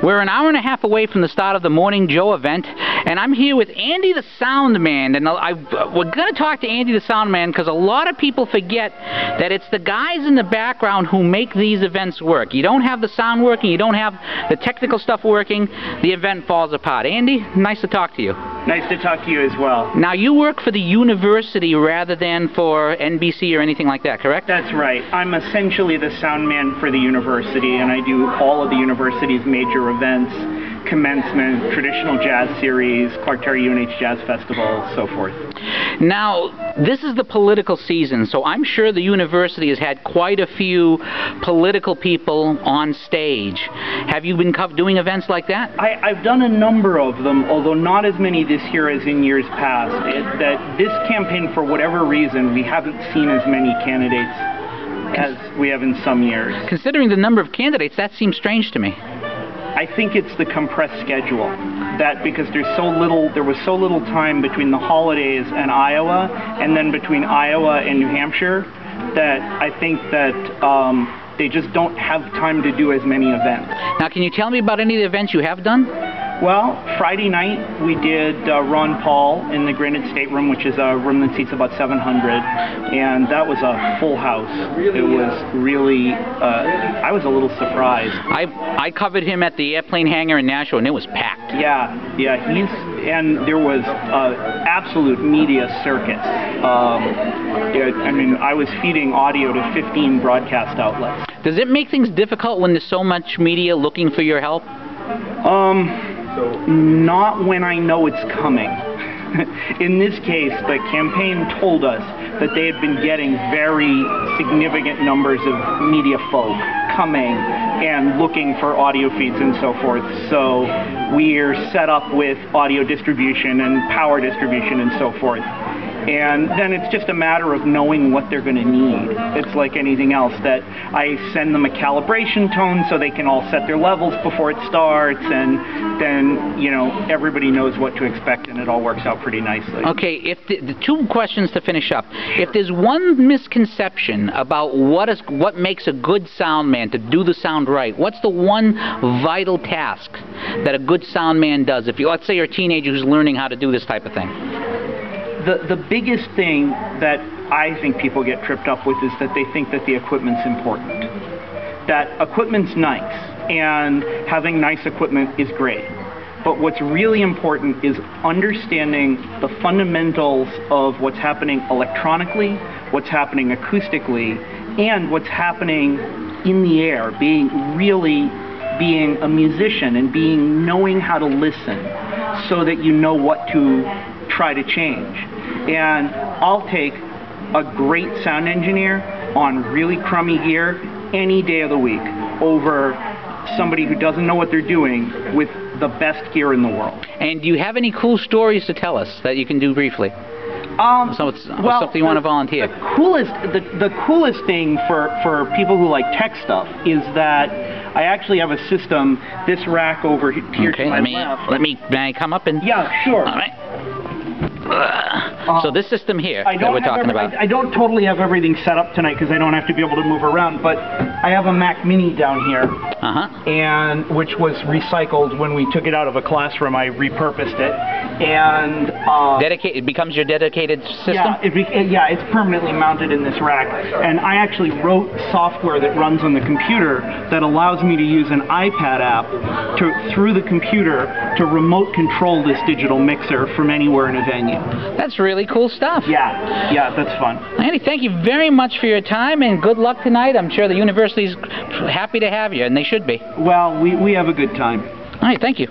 We're an hour and a half away from the start of the Morning Joe event, and I'm here with Andy the Sound Man. And we're going to talk to Andy the Sound Man because a lot of people forget that it's the guys in the background who make these events work. You don't have the sound working, you don't have the technical stuff working, the event falls apart. Andy, nice to talk to you. Nice to talk to you as well. Now, you work for the university rather than for NBC or anything like that, correct? That's right. I'm essentially the sound man for the university, and I do all of the university's major events, commencement, traditional jazz series, Clark Terry UNH Jazz Festival, so forth. Now, this is the political season, so I'm sure the university has had quite a few political people on stage. Have you been doing events like that? I've done a number of them, although not as many this year as in years past. That this campaign, for whatever reason, we haven't seen as many candidates as we have in some years. Considering the number of candidates, that seems strange to me. I think it's the compressed schedule. That because there was so little time between the holidays and Iowa, and then between Iowa and New Hampshire, that I think that they just don't have time to do as many events. Now, can you tell me about any of the events you have done? Well, Friday night we did Ron Paul in the Granite Stateroom, which is a room that seats about 700, and that was a full house. It was really, I was a little surprised. I covered him at the airplane hangar in Nashville, and it was packed. Yeah, and there was absolute media circus. I mean, I was feeding audio to 15 broadcast outlets. Does it make things difficult when there's so much media looking for your help? Not when I know it's coming. In this case, the campaign told us that they had been getting very significant numbers of media folk coming and looking for audio feeds and so forth. So we're set up with audio distribution and power distribution and so forth. And then it's just a matter of knowing what they're going to need. It's like anything else, that I send them a calibration tone so they can all set their levels before it starts, and then, you know, everybody knows what to expect, and it all works out pretty nicely. Okay, if the two questions to finish up. If there's one misconception about what makes a good sound man to do the sound right, what's the one vital task that a good sound man does? If you, let's say you're a teenager who's learning how to do this type of thing. The biggest thing that I think people get tripped up with is that they think that the equipment's important. That equipment's nice, and having nice equipment is great. But what's really important is understanding the fundamentals of what's happening electronically, what's happening acoustically, and what's happening in the air, being a musician and knowing how to listen so that you know what to try to change. And I'll take a great sound engineer on really crummy gear any day of the week over somebody who doesn't know what they're doing with the best gear in the world. And do you have any cool stories to tell us that you can do briefly? Something you want to volunteer. The coolest thing for people who like tech stuff is that I actually have a system, this rack over here to my left. May I come up and... Yeah, sure. All right. So this system here that we're talking about. I don't totally have everything set up tonight because I don't have to be able to move around, but I have a Mac Mini down here, and which was recycled when we took it out of a classroom. I repurposed it, and it becomes your dedicated system. Yeah, it's permanently mounted in this rack, and I actually wrote software that runs on the computer that allows me to use an iPad app through the computer to remote control this digital mixer from anywhere in a venue. That's really cool stuff. Yeah, that's fun. Andy, thank you very much for your time, and good luck tonight. I'm sure the university's happy to have you, and they should be. Well, we have a good time. All right, thank you.